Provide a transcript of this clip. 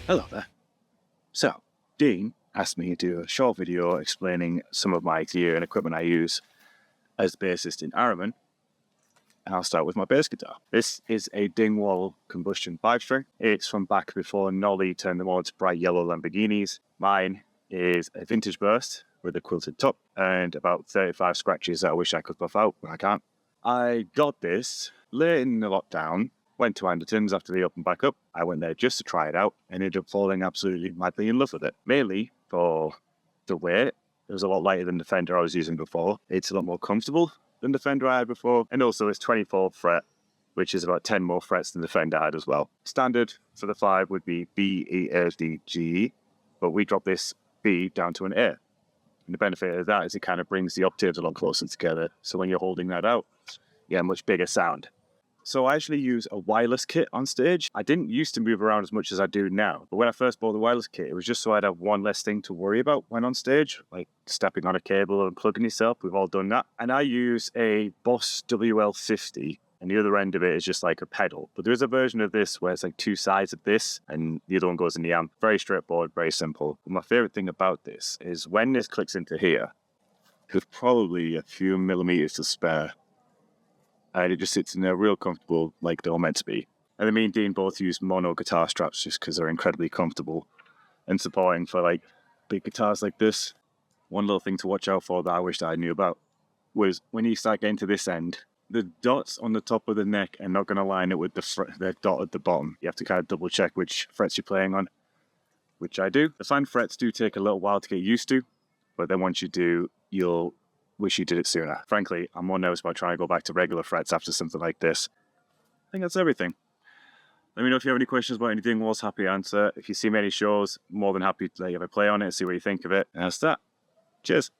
Hello there. So, Dean asked me to do a short video explaining some of my gear and equipment I use as bassist in Araman, and I'll start with my bass guitar. This is a Dingwall combustion 5-string. It's from back before Nolly turned them all to bright yellow Lamborghinis. Mine is a vintage burst with a quilted top and about 35 scratches that I wish I could buff out, but I can't. I got this late in the lockdown. Went to Anderton's after they opened back up. I went there just to try it out and ended up falling absolutely madly in love with it. Mainly for the weight. It was a lot lighter than the Fender I was using before. It's a lot more comfortable than the Fender I had before. And also it's 24th fret, which is about 10 more frets than the Fender had as well. Standard for the 5 would be B, E, A, D, G, but we dropped this B down to an A. And the benefit of that is it kind of brings the octaves a lot closer together. So when you're holding that out, you get a much bigger sound. So I actually use a wireless kit on stage. I didn't used to move around as much as I do now, but when I first bought the wireless kit, it was just so I'd have one less thing to worry about when on stage, like stepping on a cable and plugging yourself. We've all done that. And I use a Boss WL50, and the other end of it is just like a pedal. But there is a version of this where it's like two sides of this, and the other one goes in the amp. Very straightforward, very simple. But my favorite thing about this is when this clicks into here, there's probably a few millimeters to spare. And it just sits in there real comfortable, like they're all meant to be. And then me and Dean both use mono guitar straps just because they're incredibly comfortable and supporting for like big guitars like this. One little thing to watch out for that I wished I knew about was when you start getting to this end, the dots on the top of the neck are not going to line up with the dot at the bottom. You have to kind of double check which frets you're playing on, which I do. The fine frets do take a little while to get used to, but then once you do, you'll wish you did it sooner. Frankly, I'm more nervous about trying to go back to regular frets after something like this. I think that's everything. Let me know if you have any questions about anything. Walls, happy to answer. If you see me any shows, more than happy to have a play on it, see what you think of it. And that's that. Cheers.